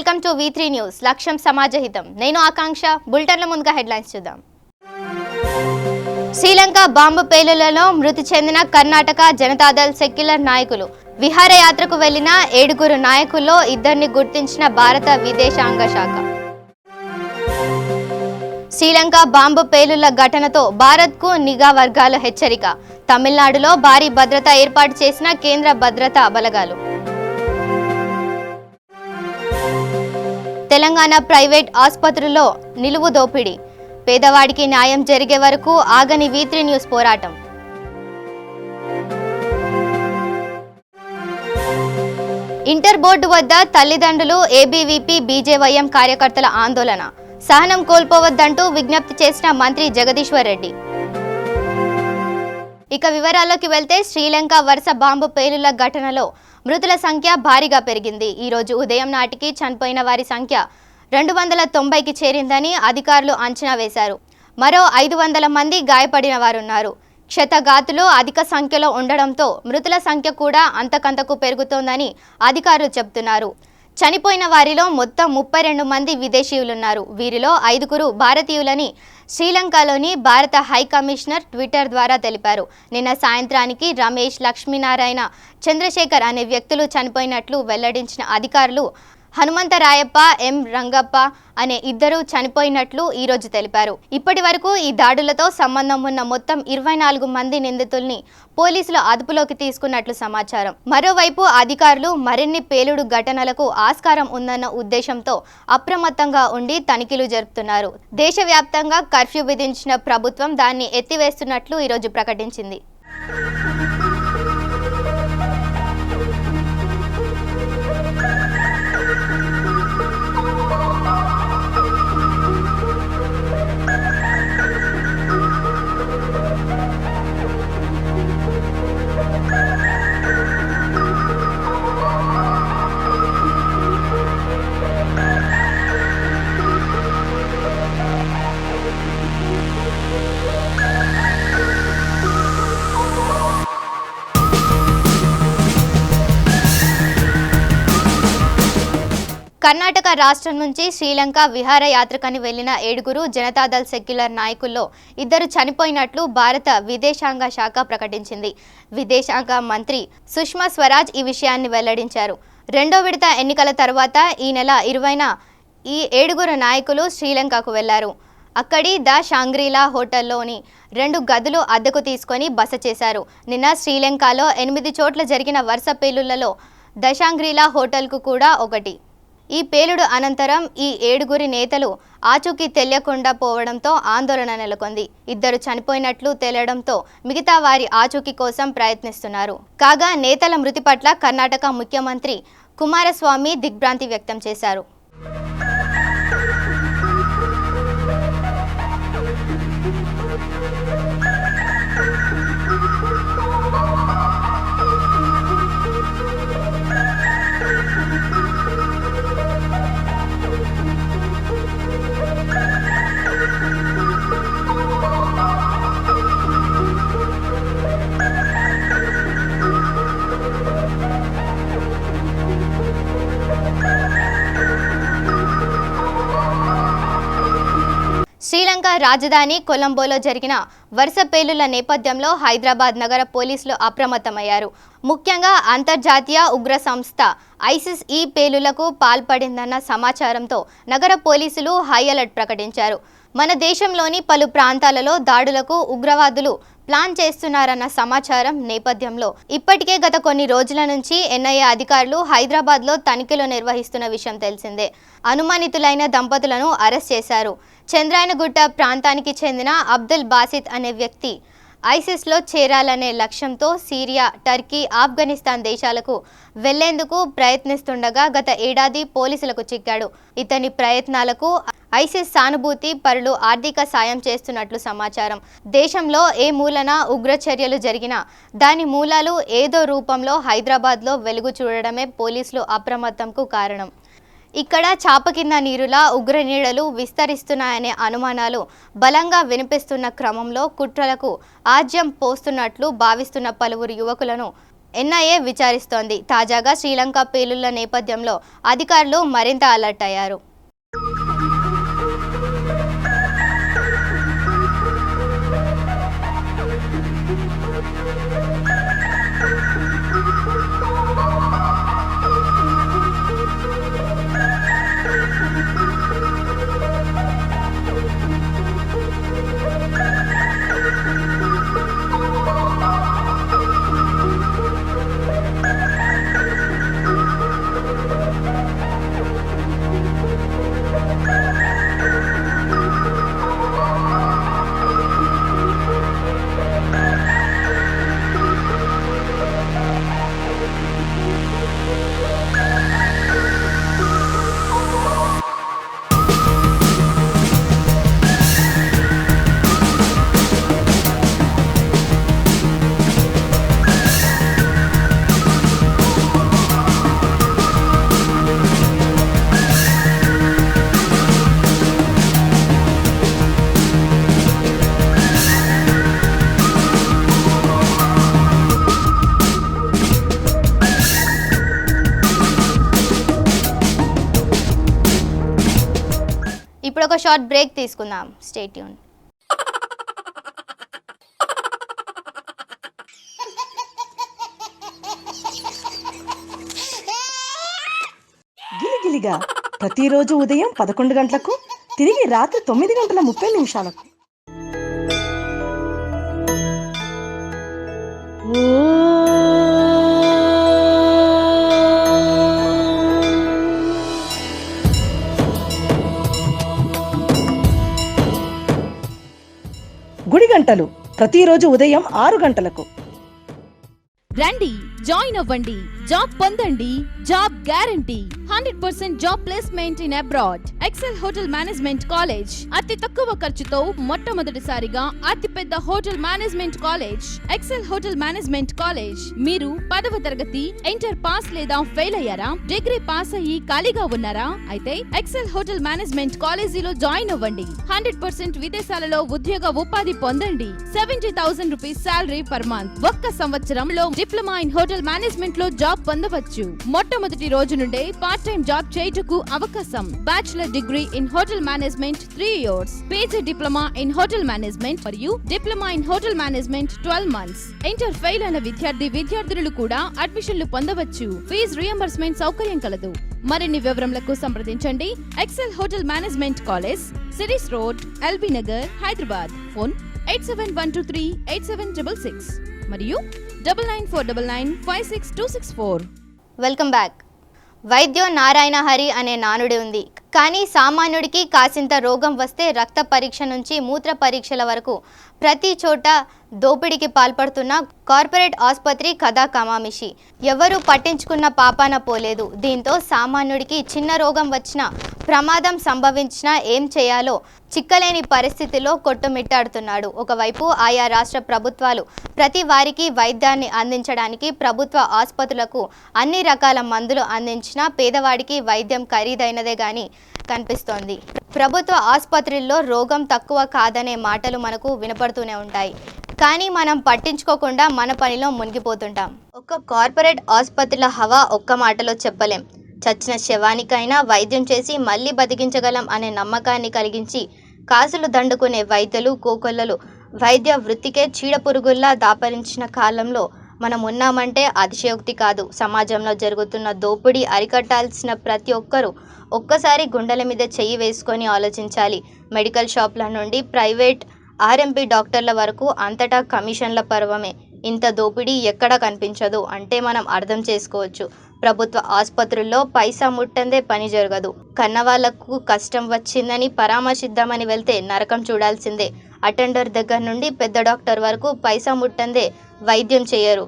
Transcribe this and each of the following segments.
Welcome to V3 news. లక్ష్యం సమాజహితం. నేను ఆకాంక్ష. బులెటిన్ల ముందుగా హెడ్లైన్స్ చూద్దాం. శ్రీలంక బాంబు పేలుళ్లలో మృతి చెందిన కర్ణాటక జనతాదళ్ సెక్యులర్ నాయకులు. విహారయాత్రకు వెళ్లిన 7 నాయకుల్లో 2ని గుర్తించిన భారత విదేశాంగ శాఖ. శ్రీలంక బాంబు పేలుళ్ల ఘటనతో భారత్కు నిఘా వర్గాల హెచ్చరిక. తమిళనాడులో భారీ భద్రత ఏర్పాటు చేసిన కేంద్ర భద్రతా బలగాలు. తెలంగాణ ప్రైవేట్ ఆసుపత్రుల్లో నిలువు దోపిడీ. పేదవాడికి న్యాయం జరిగే వరకు ఆగని V3 న్యూస్ పోరాటం. ఇంటర్ బోర్డు వద్ద తల్లిదండ్రులు, ABVP BJYM కార్యకర్తల ఆందోళన. సహనం కోల్పోవద్దంటూ విజ్ఞప్తి చేసిన మంత్రి జగదీశ్వర్ రెడ్డి. ఇక వివరాల్లోకి వెళ్తే శ్రీలంక వరుస బాంబు పేలుళ్ల ఘటనలో మృతుల సంఖ్య భారీగా పెరిగింది. ఈరోజు ఉదయం నాటికి చనిపోయిన వారి సంఖ్య 290కి చేరిందని అధికారులు అంచనా వేశారు. మరో 500 మంది గాయపడిన వారున్నారు. క్షతగాతులు అధిక సంఖ్యలో ఉండడంతో మృతుల సంఖ్య కూడా అంతకంతకు పెరుగుతోందని అధికారులు చెబుతున్నారు. చనిపోయిన వారిలో మొత్తం 32 మంది విదేశీయులున్నారు. వీరిలో 5 భారతీయులని శ్రీలంకలోని భారత హై కమిషనర్ ట్విట్టర్ ద్వారా తెలిపారు. నిన్న సాయంత్రానికి రమేష్, లక్ష్మీనారాయణ, చంద్రశేఖర్ అనే వ్యక్తులు చనిపోయినట్లు వెల్లడించిన అధికారులు హనుమంతరాయప్ప, M. రంగప్ప అనే 2 చనిపోయినట్లు ఈరోజు తెలిపారు. ఇప్పటి వరకు ఈ దాడులతో సంబంధం ఉన్న మొత్తం 24 మంది నిందితుల్ని పోలీసులు అదుపులోకి తీసుకున్నట్లు సమాచారం. మరోవైపు అధికారులు మరిన్ని పేలుడు ఘటనలకు ఆస్కారం ఉందన్న ఉద్దేశంతో అప్రమత్తంగా ఉండి తనిఖీలు జరుపుతున్నారు. దేశవ్యాప్తంగా కర్ఫ్యూ విధించిన ప్రభుత్వం దాన్ని ఎత్తివేస్తున్నట్లు ఈరోజు ప్రకటించింది. కర్ణాటక రాష్ట్రం నుంచి శ్రీలంక విహారయాత్రకని వెళ్లిన 7 జనతాదళ్ సెక్యులర్ నాయకుల్లో 2 చనిపోయినట్లు భారత విదేశాంగ శాఖ ప్రకటించింది. విదేశాంగ మంత్రి సుష్మా స్వరాజ్ ఈ విషయాన్ని వెల్లడించారు. 2వ విడత ఎన్నికల తర్వాత ఈ నెల 20న ఈ 7 నాయకులు శ్రీలంకకు వెళ్లారు. అక్కడి ద షాంగ్రీలా హోటల్లోని 2 గదులు అద్దెకు తీసుకొని బస చేశారు. నిన్న శ్రీలంకలో 8 చోట్ల జరిగిన వరుస పేలుళ్లలో ద షాంగ్రీలా హోటల్కు కూడా ఒకటి. ఈ పేలుడు అనంతరం ఈ 7 నేతలు ఆచూకీ తెలియకుండా పోవడంతో ఆందోళన నెలకొంది. 2 చనిపోయినట్లు తేలడంతో మిగతా వారి ఆచూకీ కోసం ప్రయత్నిస్తున్నారు. కాగా నేతల మృతి పట్ల కర్ణాటక ముఖ్యమంత్రి కుమారస్వామి దిగ్భ్రాంతి వ్యక్తం చేశారు. శ్రీలంక రాజధాని కొలంబోలో జరిగిన వరుస పేలుళ్ల నేపథ్యంలో హైదరాబాద్ నగర పోలీసులు అప్రమత్తమయ్యారు. ముఖ్యంగా అంతర్జాతీయ ఉగ్ర సంస్థ ISIS ఈ పేలుళ్లకు పాల్పడిందన్న సమాచారంతో నగర పోలీసులు హై అలర్ట్ ప్రకటించారు. మన దేశంలోని పలు ప్రాంతాలలో దాడులకు ఉగ్రవాదులు ప్లాన్ చేస్తున్నారన్న సమాచారం నేపథ్యంలో ఇప్పటికే గత కొన్ని రోజుల నుంచి NIA అధికారులు హైదరాబాద్లో తనిఖీలు నిర్వహిస్తున్న విషయం తెలిసిందే. అనుమానితులైన దంపతులను అరెస్ట్ చేశారు. చంద్రాయనగుట్ట ప్రాంతానికి చెందిన అబ్దుల్ బాసిత్ అనే వ్యక్తి ISISలో చేరాలనే లక్ష్యంతో సిరియా, టర్కీ, ఆఫ్ఘనిస్తాన్ దేశాలకు వెళ్లేందుకు ప్రయత్నిస్తుండగా గత ఏడాది పోలీసులకు చిక్కాడు. ఇతని ప్రయత్నాలకు ISIS సానుభూతి పరులు ఆర్థిక సాయం చేస్తున్నట్లు సమాచారం. దేశంలో ఏ మూలన ఉగ్ర చర్యలు జరిగినా దాని మూలాలు ఏదో రూపంలో హైదరాబాద్లో వెలుగు చూడడమే పోలీసులు అప్రమత్తంకు కారణం. ఇక్కడ చాప కింద నీరులా ఉగ్ర నీడలు విస్తరిస్తున్నాయనే అనుమానాలు బలంగా వినిపిస్తున్న క్రమంలో కుట్రలకు ఆజ్యం పోస్తున్నట్లు భావిస్తున్న పలువురు యువకులను ఎన్ఐఏ విచారిస్తోంది. తాజాగా శ్రీలంక పేలుళ్ల నేపథ్యంలో అధికారులు మరింత అలర్ట్ అయ్యారు. ఇప్పుడు ఒక షార్ట్ బ్రేక్ తీసుకుందాం. Stay tune. గిలిగిలిగా ప్రతిరోజు ఉదయం 11 గంటలకు, తిరిగి రాత్రి 9:30 గుడి గంటలు ప్రతిరోజు ఉదయం 6 గంటలకు. రండి, జాయిన్ అవ్వండి, జాబ్ పొందండి, job guarantee, 100% job placement in abroad. Excel hotel management college అతి తక్కువ ఖర్చుతో మొట్టమొదటిసారిగా అతిపెద్ద hotel management college Excel hotel management college. మీరు 10వ తరగతి ఇంటర్ పాస్ లేదా ఫెయిల్ అయ్యారా? డిగ్రీ పాస్ అయ్యి ఖాళీగా ఉన్నారా? అయితే ఎక్సెల్ హోటల్ మేనేజ్మెంట్ కాలేజీలో జాయిన్ అవ్వండి. 100% విదేశాలలో ఉద్యోగ ఉపాధి పొందండి. 70,000 రూపీస్ సాలరీ పర్ మంత్. ఒక్క సంవత్సరంలో డిప్లొమా ఇన్ హోటల్ మేనేజ్మెంట్ లో జాబ్ పొందవచ్చు. మొట్టమొదటి రోజు నుండే పార్ట్ టైం జాబ్ చేయుటకు అవకాశం. Bachelor degree in hotel management 3 years, PG diploma in hotel management మరియు diploma in hotel management 12 months. Inter fail అయిన విద్యార్థులు కూడా అడ్మిషన్లు పొందవచ్చు. ఫీజు రియంబర్స్మెంట్ సౌకర్యం కలదు. మరిన్ని వివరములకు సంప్రదించండి. Excel hotel management college, Series road, LB Nagar, Hyderabad. Phone 8712387666 మరియు 9949956264. Welcome back. వైద్యో నారాయణ హరి అనే నానుడి ఉంది. కానీ సామాన్యుడికి కాసింత రోగం వస్తే రక్త పరీక్ష నుంచి మూత్ర పరీక్షల వరకు ప్రతి చోట దోపిడీకి పాల్పడుతున్న కార్పొరేట్ ఆసుపత్రి కథా కమామిషి. ఎవరు పట్టించుకున్న పాపాన పోలేదు. దీంతో సామాన్యుడికి చిన్న రోగం వచ్చినా, ప్రమాదం సంభవించినా ఏం చేయాలో చిక్కలేని పరిస్థితిలో కొట్టుమిట్టాడుతున్నాడు. ఒకవైపు ఆయా రాష్ట్ర ప్రభుత్వాలు ప్రతి వారికి వైద్యాన్ని అందించడానికి ప్రభుత్వ ఆసుపత్రులకు అన్ని రకాల మందులు అందించినా పేదవాడికి వైద్యం ఖరీదైనదే గాని కనిపిస్తోంది. ప్రభుత్వ ఆసుపత్రుల్లో రోగం తక్కువ కాదనే మాటలు మనకు వినపడుతూనే ఉంటాయి. కానీ మనం పట్టించుకోకుండా మన పనిలో మునిగిపోతుంటాం. ఒక్క కార్పొరేట్ ఆసుపత్రుల హవా ఒక్క మాటలో చెప్పలేం. చచ్చిన శవానికైనా వైద్యం చేసి మళ్ళీ బతికించగలం అనే నమ్మకాన్ని కలిగించి కాసులు దండుకునే వైద్యులు, కోకొల్లలు వైద్య వృత్తికే చీడపురుగుల్లా దాపరించిన కాలంలో మనం ఉన్నామంటే అతిశయోక్తి కాదు. సమాజంలో జరుగుతున్న దోపిడీ అరికట్టాల్సిన ప్రతి ఒక్కరూ ఒక్కసారి గుండెల మీద చెయ్యి వేసుకొని ఆలోచించాలి. మెడికల్ షాప్ల నుండి ప్రైవేట్ ఆర్ఎంపీ డాక్టర్ల వరకు అంతటా కమిషన్ల పర్వమే. ఇంత దోపిడీ ఎక్కడా కనిపించదు అంటే మనం అర్థం చేసుకోవచ్చు. ప్రభుత్వ ఆసుపత్రుల్లో పైసా ముట్టందే పని జరగదు. కన్నవాళ్లకు కష్టం వచ్చిందని పరామర్శిద్దామని వెళ్తే నరకం చూడాల్సిందే. అటెండర్ దగ్గర నుండి పెద్ద డాక్టర్ వరకు పైసా ముట్టందే వైద్యం చేయరు.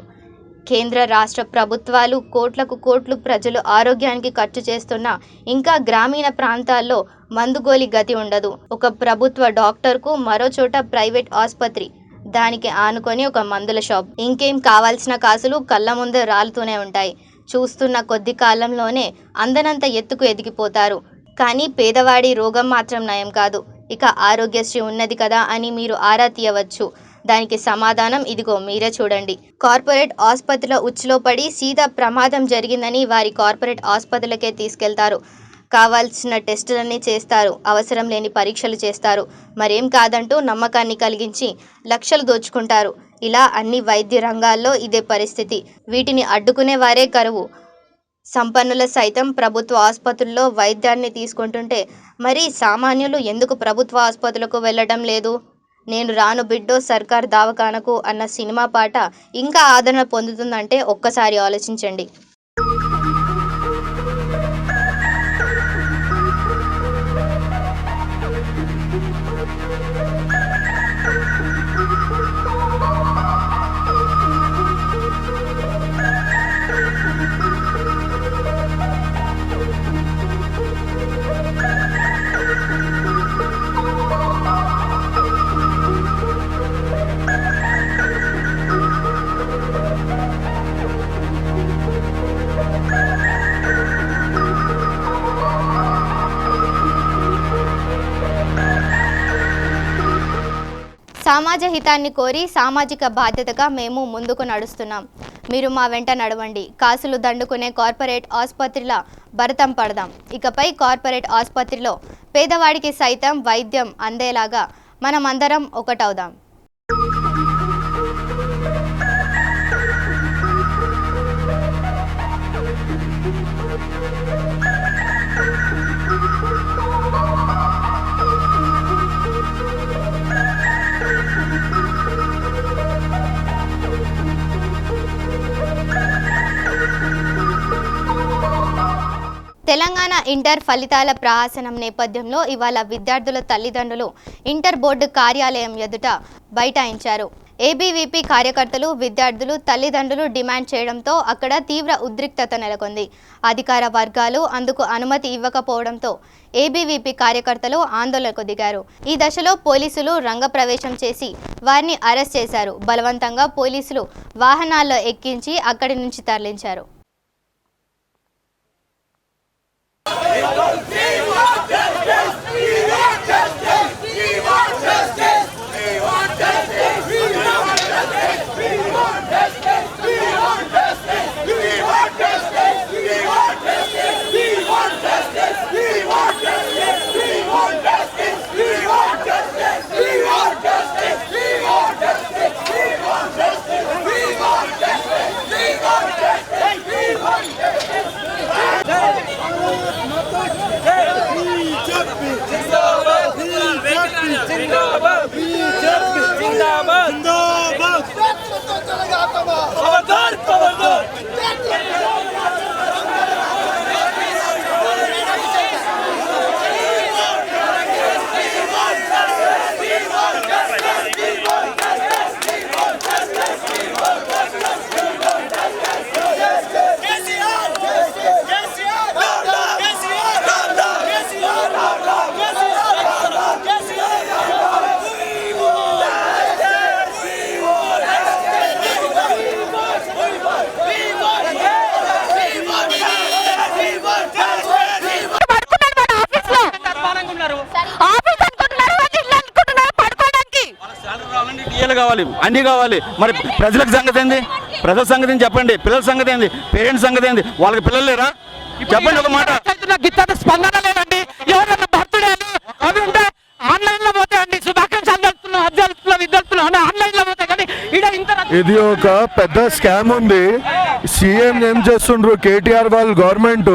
కేంద్ర రాష్ట్ర ప్రభుత్వాలు కోట్లకు కోట్లు ప్రజలు ఆరోగ్యానికి ఖర్చు చేస్తున్నా ఇంకా గ్రామీణ ప్రాంతాల్లో మందుగోలి గతి ఉండదు. ఒక ప్రభుత్వ డాక్టర్కు మరో చోట ప్రైవేట్ ఆసుపత్రి, దానికి ఆనుకొని ఒక మందుల షాప్, ఇంకేం కావాల్సిన కాసులు కళ్ళ ముందే రాలుతూనే ఉంటాయి. చూస్తున్న కొద్ది కాలంలోనే అందనంత ఎత్తుకు ఎదిగిపోతారు. కానీ పేదవాడి రోగం మాత్రం నయం కాదు. ఇక ఆరోగ్యశ్రీ ఉన్నది కదా అని మీరు ఆరా తీయవచ్చు. దానికి సమాధానం ఇదిగో మీరే చూడండి. కార్పొరేట్ ఆసుపత్రిలో ఉచ్చులో పడి సీదా ప్రమాదం జరిగిందని వారి కార్పొరేట్ ఆసుపత్రులకే తీసుకెళ్తారు. కావాల్సిన టెస్టులన్నీ చేస్తారు, అవసరం లేని పరీక్షలు చేస్తారు, మరేం కాదంటూ నమ్మకాన్ని కలిగించి లక్షలు దోచుకుంటారు. ఇలా అన్ని వైద్య రంగాల్లో ఇదే పరిస్థితి. వీటిని అడ్డుకునే వారే కరువు. సంపన్నుల సైతం ప్రభుత్వ ఆసుపత్రుల్లో వైద్యాన్ని తీసుకుంటుంటే మరి సామాన్యులు ఎందుకు ప్రభుత్వ ఆసుపత్రులకు వెళ్ళడం లేదు? నేను రాను బిడ్డో సర్కార్ దవాఖానకు అన్న సినిమా పాట ఇంకా ఆదరణ పొందుతుందంటే ఒక్కసారి ఆలోచించండి. సమాజ హితాన్ని కోరి సామాజిక బాధ్యతగా మేము ముందుకు నడుస్తున్నాం. మీరు మా వెంట నడవండి. కాసులు దండుకునే కార్పొరేట్ ఆసుపత్రిల భరతం పడదాం. ఇకపై కార్పొరేట్ ఆసుపత్రిలో పేదవాడికి సైతం వైద్యం అందేలాగా మనమందరం ఒకటవుదాం. తెలంగాణ ఇంటర్ ఫలితాల ప్రహసనం నేపథ్యంలో ఇవాళ విద్యార్థుల తల్లిదండ్రులు ఇంటర్ బోర్డు కార్యాలయం ఎదుట బైఠాయించారు. ఏబీవీపీ కార్యకర్తలు, విద్యార్థులు, తల్లిదండ్రులు డిమాండ్ చేయడంతో అక్కడ తీవ్ర ఉద్రిక్తత నెలకొంది. అధికార వర్గాలు అందుకు అనుమతి ఇవ్వకపోవడంతో ఏబీవీపీ కార్యకర్తలు ఆందోళనకు దిగారు. ఈ దశలో పోలీసులు రంగప్రవేశం చేసి వారిని అరెస్ట్ చేశారు. బలవంతంగా పోలీసులు వాహనాల్లో ఎక్కించి అక్కడి నుంచి తరలించారు. కావాలి, అన్నీ కావాలి. మరి ప్రజలకు సంగతి ఏంది? ప్రజల సంగతి ఏంది చెప్పండి. పిల్లల సంగతి ఏంది? పేరెంట్స్ సంగతి ఏంది? వాళ్ళకి పిల్లలు లేరా? చెప్పండి ఒక మాట. స్పందన లేదండి. ఎవరైనా బర్త్డేలు అవి ఉంటే ఆన్లైన్ లో పోతే అండి శుభాకాంక్షలు తెలుపుతున్నాం అభ్యర్థులు విద్యార్థులు అని ఆన్లైన్ లో పోతే కానీ ఇది ఒక పెద్ద స్కామ్ ఉంది. సీఎం ఏం చేస్తుండ్రు, కేటీఆర్ వాళ్ళు గవర్నమెంట్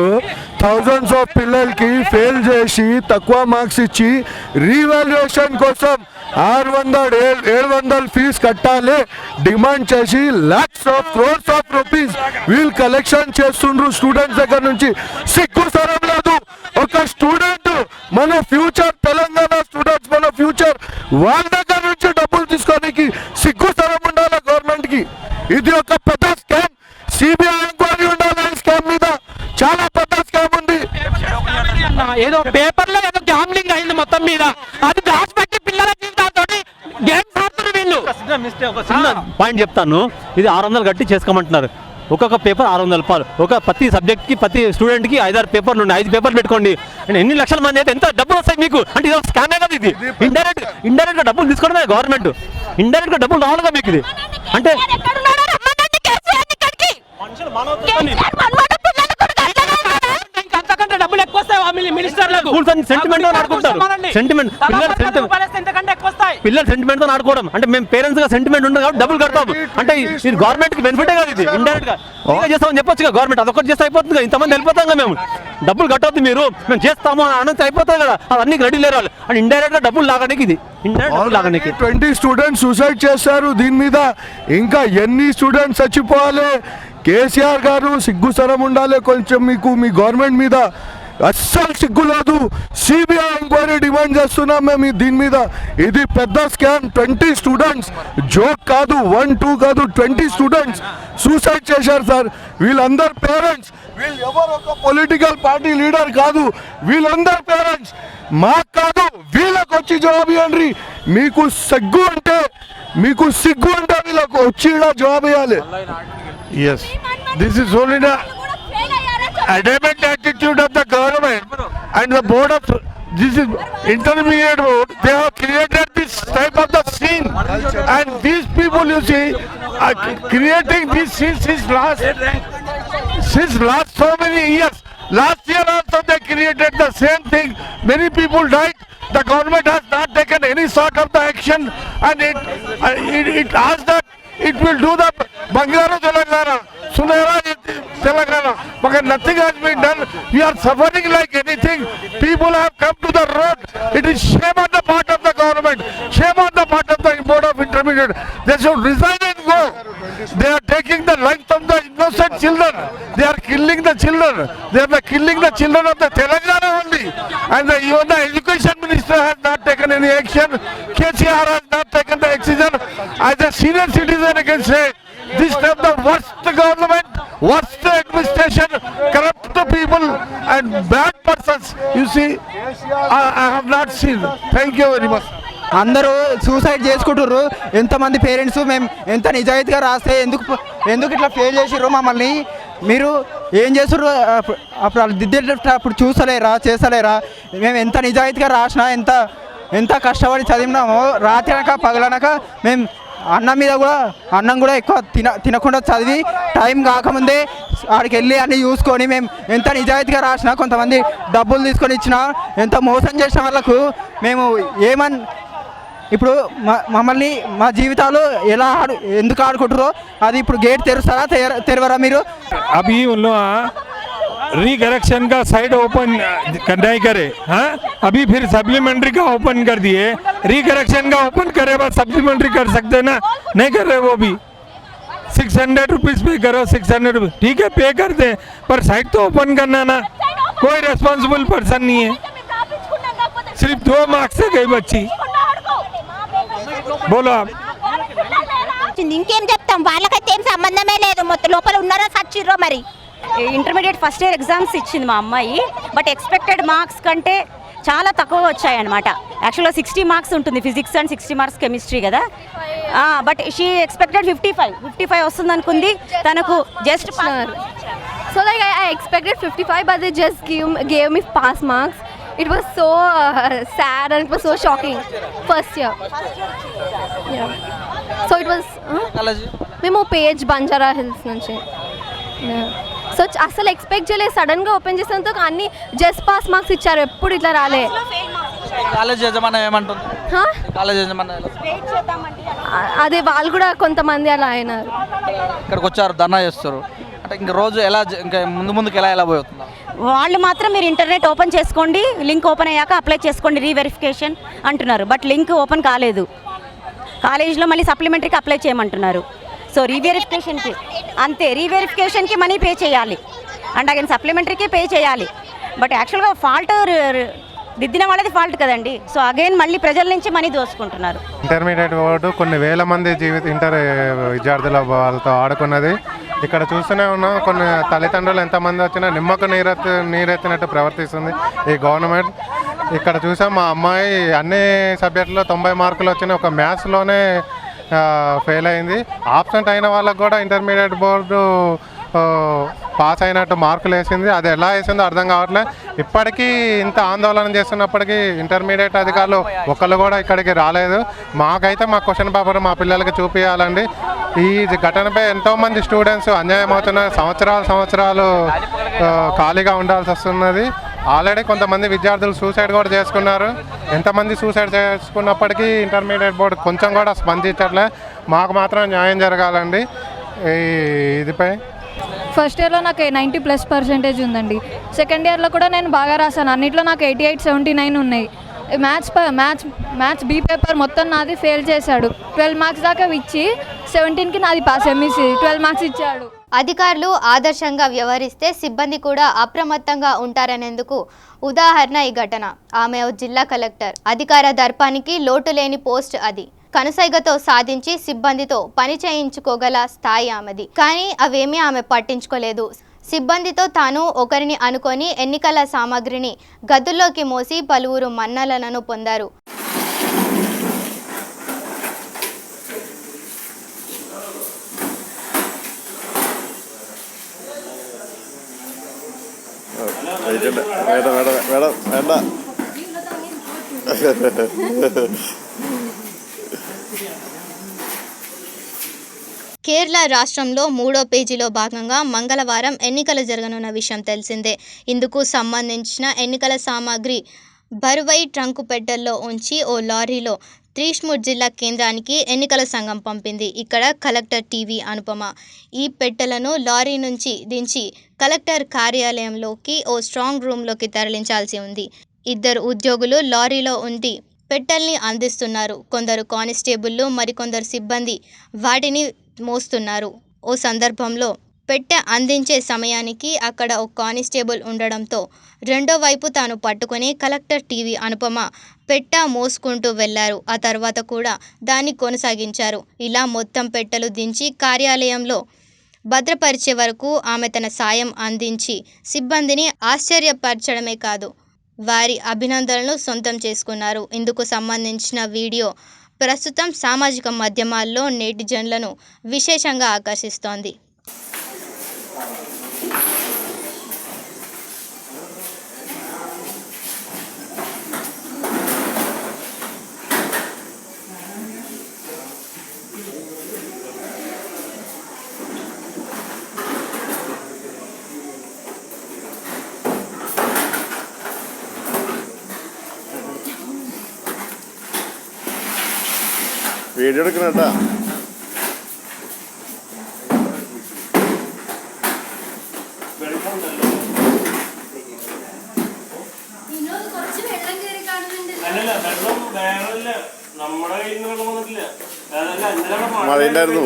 థౌజండ్స్ ఆఫ్ పిల్లలకి ఫెయిల్ చేసి తక్కువ మార్క్స్ ఇచ్చి రీవాల్యుయేషన్ కోసం 600-700 ఫీజు కట్టాలి డిమాండ్ చేసి lakhs of crores of rupees వీళ్ళు కలెక్షన్ చేస్తుండ్రు స్టూడెంట్స్ దగ్గర నుంచి. సిగ్గు సరం లేదు. ఒక స్టూడెంట్ మన ఫ్యూచర్, తెలంగాణ స్టూడెంట్స్ మన ఫ్యూచర్, వాళ్ళ దగ్గర నుంచి డబ్బులు తీసుకోనికి సిగ్గు సరం ఉండాలి గవర్నమెంట్ కి. ఇది ఒక పెద్ద స్కామ్. సిబిఐ ఎంక్వైరీ ఉండాలి ఈ స్కామ్ మీద. చాలా పెద్ద స్కామ్ ఉంది. ఏదో పేపర్ లో ఏదో గ్యాంబ్లింగ్ అయింది మొత్తం మీద. అది దాచిపెట్టి పిల్లల జీవితాలతో గేమ్స్ ఆడుతున్నారు వీళ్ళు. పాయింట్ చెప్తాను. ఇది 600 కట్టి చేసుకోమంటున్నారు. ఒక్కొక్క పేపర్ 600 రూపాయలు. ప్రతి సబ్జెక్ట్కి ప్రతి స్టూడెంట్కి 5-6 పేపర్లు ఉన్నాయి. 5 పేపర్లు పెట్టుకోండి. ఎన్ని లక్షల మంది అయితే ఎంత డబ్బులు వస్తాయి మీకు? అంటే ఇది ఒక స్కామే కదా ఇది. ఇండైరెక్ట్గా డబ్బులు తీసుకోవడమే గవర్నమెంట్. ఇండైరెక్ట్గా డబ్బులు రావాలిగా మీకు ఇది. అంటే డబ్బులు ఎక్కువ వస్తాయి మినిస్టర్లకు. సెంటిమెంట్ ఆడుకుంటారు. సెంటిమెంట్ పిల్లలు సెంటిమెంట్ తో ఆడుకోవడం అంటే మేము పేరెంట్స్ గా సెంటిమెంట్ ఉండదు కాబట్టి డబ్బులు కడతాము. అంటే ఇది గవర్నమెంట్ కి బెనిఫిటే కదా ఇది. ఇండైరెక్ట్ గా చేస్తామని చెప్పొచ్చు. గవర్నమెంట్ అదొకటి చేస్తే అయిపోతుంది. ఇంతమంది వెళ్ళిపోతాం మేము. డబ్బులు కట్టొద్దు మీరు, మేము చేస్తాము అని అయిపోతాయి కదా. అవన్నీ రెడీ లేరు వాళ్ళు. అండ్ ఇండైరెక్ట్ గా డబ్బులు లాగడానికి ఇది. ఇండైరెక్ట్ లాగడానికి 20 స్టూడెంట్స్ సూసైడ్ చేశారు. దీని మీద ఇంకా ఎన్ని స్టూడెంట్స్ చచ్చిపోవాలి? కేసీఆర్ గారు సిగ్గుసరం ఉండాలి కొంచెం మీకు. మీ గవర్నమెంట్ మీద అస్సలు సిగ్గు లేదు. సిబిఐ ఎంక్వైరీ డిమాండ్ చేస్తున్నాం మేము దీని మీద. ఇది పెద్ద స్కామ్. 20 స్టూడెంట్స్ జోక్ కాదు, 1-2 కాదు, 20 స్టూడెంట్స్ సూసైడ్ చేశారు సార్. వీళ్ళందరు పేరెంట్స్. వీళ్ళు ఎవరు ఒక పొలిటికల్ పార్టీ లీడర్ కాదు. వీళ్ళందరు పేరెంట్స్. మాకు కాదు, వీళ్ళకి వచ్చి జవాబు ఇవ్వండి. మీకు సిగ్గు అంటే వీళ్ళకు వచ్చి జవాబు ఇవ్వాలి. Yes, this is only the adamant attitude of the government and the board of this is intermediate board. They have created this type of the scene, and these people you see are creating this scene since last so many years. Last year also they created the same thing. Many people died. The government has not taken any sort of the action, and it asked that it will do the Bangaru Telangana, Sunera Telangana, but nothing has been done. We are suffering like anything. People have come to the road. It is shame on the part of the government, shame on the part of the board of intermediate. They should resign and go. They are taking the lives of the innocent children. They are killing the children. They are killing the children of the Telangana only. And even the education minister has not taken any action. KCR has not taken the action. As a senior citizen, I can say this time the worst government, worst administration, corrupt people and bad persons. You see, I have not seen. Thank you very much. అందరూ suicide చేసుకుంటారు. ఎంతమంది parents మేము ఎంత నిజాయితీగా రాస్తే ఎందుకు ఇట్లా fail చేసిర్రు మమ్మల్ని? మీరు ఏం చేస్తుర్రు? అప్పుడు దిద్దేటప్పుడు చూసలేరా, చేస్తలేరా? మేము ఎంత నిజాయితీగా రాసినా, ఎంత కష్టపడి చదివినామో రాత్రి అనక పగలనక మేము అన్నం కూడా ఎక్కువ తినకుండా చదివి టైం కాకముందే ఆడికి వెళ్ళి అన్నీ చూసుకొని మేము ఎంత నిజాయితీగా రాసినా, కొంతమంది డబ్బులు తీసుకొని ఇచ్చినా, ఎంత మోసం చేసిన వాళ్ళకు మేము ఇప్పుడు మమ్మల్ని మా జీవితాలు ఎందుకు ఆడుకుంటారో అది ఇప్పుడు గేట్ తెరుస్తారా తెరవరా మీరు? अभी उन लोग रीकरेक्शन का साइड ओपन नहीं करे. हाँ, अभी फिर सप्लीमेंट्री का ओपन कर दिए. रीकरेक्शन का ओपन करे बाद सप्लीमेंट्री कर सकते ना, नहीं कर रहे वो भी. 600 रुपीज पे करो, 600 रुपीज ठीक है पे कर दे, पर साइड तो ओपन करना ना. कोई रेस्पॉन्सिबल पर्सन नहीं है. सिर्फ 2 मार्क्स से गई बच्ची. बोलो आप. ఇంకేం చెప్తాం? వాళ్ళకైతే ఏం సంబంధమే లేదు. మొత్తం లోపల ఉన్నారో సచ్చిర్రో. మరి ఇంటర్మీడియట్ ఫస్ట్ ఇయర్ ఎగ్జామ్స్ ఇచ్చింది మా అమ్మాయి. బట్ ఎక్స్పెక్టెడ్ మార్క్స్ కంటే చాలా తక్కువ వచ్చాయి అనమాట. యాక్చువల్గా 60 మార్క్స్ ఉంటుంది ఫిజిక్స్ అండ్ 60 మార్క్స్ కెమిస్ట్రీ కదా. బట్ షీ ఎక్స్పెక్టెడ్ 55 వస్తుంది అనుకుంది. తనకు just So like I expected 55, but they just gave me pass marks. It was so sad and it was so shocking. First year. Yeah. So it was. మేము page Banjara hills నుంచి. So అసలు expect చేయలేదు. సడన్గా open చేసినందుకు అన్ని just pass marks ఇచ్చారు. ఎప్పుడు ఇట్లా రాలే. కాలేజ్ యజమాని ఏమంటుంది? కాలేజ్ యజమాని అదే వాళ్ళు కూడా కొంతమంది అలా అయినారు. ఇక్కడికి వచ్చారు, ధర్నా చేస్తారు. అంటే ఇంక రోజు ఎలా ఇంకా ముందుకు ఎలా పోతున్నారు? వాళ్ళు మాత్రం మీరు ఇంటర్నెట్ ఓపెన్ చేసుకోండి, లింక్ ఓపెన్ అయ్యాక అప్లై చేసుకోండి రీవెరిఫికేషన్ అంటున్నారు. బట్ లింక్ ఓపెన్ కాలేదు. కాలేజ్లో మళ్ళీ సప్లిమెంటరీకి అప్లై చేయమంటున్నారు. సో రీవెరిఫికేషన్కి అంతే. రీవెరిఫికేషన్కి మనీ పే చేయాలి అండ్ అగైన్ సప్లిమెంటరీకి పే చేయాలి. బట్ యాక్చువల్గా ఫాల్ట్ దిద్దిన వాళ్ళది ఫాల్ట్ కదండి. సో అగైన్ మళ్ళీ ప్రజల నుంచి మనీ దోచుకుంటున్నారు. ఇంటర్మీడియట్ బోర్డు కొన్ని వేల మంది ఇంటర్ విద్యార్థుల వాళ్ళతో ఆడుకున్నది. ఇక్కడ చూస్తూనే ఉన్నాం. కొన్ని తల్లిదండ్రులు ఎంతమంది వచ్చినా నిమ్మకు నీరెత్తినట్టు ప్రవర్తిస్తుంది ఈ గవర్నమెంట్. ఇక్కడ చూసాం మా అమ్మాయి అన్ని సబ్జెక్టులో 90 మార్కులు వచ్చినాయి. ఒక మ్యాథ్స్లోనే ఫెయిల్ అయింది. ఆబ్సెంట్ అయిన వాళ్ళకు కూడా ఇంటర్మీడియట్ బోర్డు పాస్ అయినట్టు మార్కులు వేసింది. అది ఎలా వేసిందో అర్థం కావట్లేదు. ఇప్పటికీ ఇంత ఆందోళన చేస్తున్నప్పటికీ ఇంటర్మీడియట్ అధికారులు ఒకళ్ళు కూడా ఇక్కడికి రాలేదు. మాకైతే మా క్వశ్చన్ పేపర్ మా పిల్లలకి చూపించాలండి. ఈ ఘటనపై ఎంతోమంది స్టూడెంట్స్ అన్యాయం అవుతున్నారు. సంవత్సరాలు ఖాళీగా ఉండాల్సి వస్తున్నది. ఆల్రెడీ కొంతమంది విద్యార్థులు సూసైడ్ కూడా చేసుకున్నారు. ఎంతమంది సూసైడ్ చేసుకున్నప్పటికీ ఇంటర్మీడియట్ బోర్డు కొంచెం కూడా స్పందించట్లే. మాకు మాత్రం న్యాయం జరగాలండి ఇదిపై. ఫస్ట్ ఇయర్లో నాకు 90+% ఉందండి. సెకండ్ ఇయర్లో కూడా నేను బాగా రాశాను. అన్నిట్లో నాకు 88, 79 ఉన్నాయి. మ్యాథ్స్ బీ పేపర్ మొత్తం నాది ఫెయిల్ చేశాడు. 12 మార్క్స్ దాకా ఇచ్చి 17కి నాది పాస్ ఎంఈసీ 12 మార్క్స్ ఇచ్చాడు. అధికారులు ఆదర్శంగా వ్యవహరిస్తే సిబ్బంది కూడా అప్రమత్తంగా ఉంటారనేందుకు ఉదాహరణ ఈ ఘటన. ఆమె జిల్లా కలెక్టర్. అధికార దర్పానికి లోటు లేని పోస్ట్ అది. కనుసైగతో సాధించి సిబ్బందితో పని చేయించుకోగల స్థాయి ఆమెది. కానీ అవేమీ ఆమె పట్టించుకోలేదు. సిబ్బందితో తాను ఒకరిని అనుకొని ఎన్నికల సామాగ్రిని గదుల్లోకి మోసి పలువురు మన్ననలను పొందారు. కేరళ రాష్ట్రంలో 3వ పేజీలో భాగంగా మంగళవారం ఎన్నికలు జరగనున్న విషయం తెలిసిందే. ఇందుకు సంబంధించిన ఎన్నికల సామాగ్రి బరువై ట్రంకు పెట్టెల్లో ఉంచి ఓ లారీలో త్రిశూర్ జిల్లా కేంద్రానికి ఎన్నికల సంఘం పంపింది. ఇక్కడ కలెక్టర్ టీవీ అనుపమ ఈ పెట్టెలను లారీ నుంచి దించి కలెక్టర్ కార్యాలయంలోకి ఓ స్ట్రాంగ్ రూమ్లోకి తరలించాల్సి ఉంది. 2 ఉద్యోగులు లారీలో ఉండి పెట్టెల్ని అందిస్తున్నారు. కొందరు కానిస్టేబుళ్లు మరికొందరు సిబ్బంది వాటిని మోస్తున్నారు. ఓ సందర్భంలో పెట్టె అందించే సమయానికి అక్కడ ఒక కానిస్టేబుల్ ఉండడంతో రెండో వైపు తాను పట్టుకుని కలెక్టర్ టీవీ అనుపమ పెట్టె మోసుకుంటూ వెళ్లారు. ఆ తర్వాత కూడా దాన్ని కొనసాగించారు. ఇలా మొత్తం పెట్టెలు దించి కార్యాలయంలో భద్రపరిచే వరకు ఆమె తన సాయం అందించి సిబ్బందిని ఆశ్చర్యపరచడమే కాదు వారి అభినందనలను సొంతం చేసుకున్నారు. ఇందుకు సంబంధించిన వీడియో ప్రస్తుతం సామాజిక మాధ్యమాల్లో నెటిజన్లను విశేషంగా ఆకర్షిస్తోంది. വീഡിയോ എടുക്കണേട്ടാ. മഴയുണ്ടായിരുന്നു.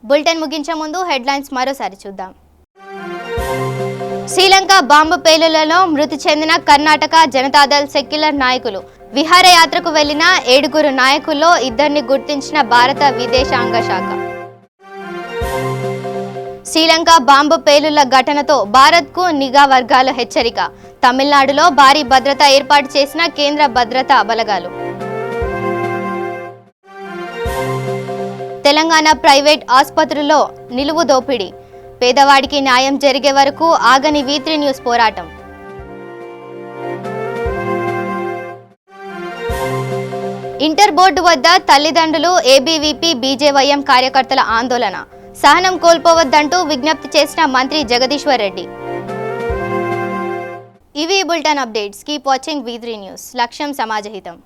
బులెటిన్ ముగించే ముందు హెడ్లైన్స్ మరోసారి చూద్దాం. శ్రీలంక బాంబు పేలుళ్లలో మృతి చెందిన కర్ణాటక జనతాదళ్ సెక్యులర్ నాయకులు. విహారయాత్రకు వెళ్లిన 7 నాయకుల్లో 2 గుర్తించిన భారత విదేశాంగ శాఖ. శ్రీలంక బాంబు పేలుళ్ల ఘటనతో భారత్కు నిఘా వర్గాల హెచ్చరిక. తమిళనాడులో భారీ భద్రత ఏర్పాటు చేసిన కేంద్ర భద్రతా బలగాలు. తెలంగాణ ప్రైవేట్ ఆసుపత్రుల్లో నిలువు దోపిడీ. పేదవాడికి న్యాయం జరిగే వరకు ఆగని V3 న్యూస్ పోరాటం. ఇంటర్ బోర్డు వద్ద తల్లిదండ్రులు, ఏబీవీపీ, బీజేవైఎం కార్యకర్తల ఆందోళన. సహనం కోల్పోవద్దంటూ విజ్ఞప్తి చేసిన మంత్రి జగదీశ్వర్ రెడ్డి. ఇవి bulletin updates. Keep watching V3 news. లక్ష్యం సమాజహితం.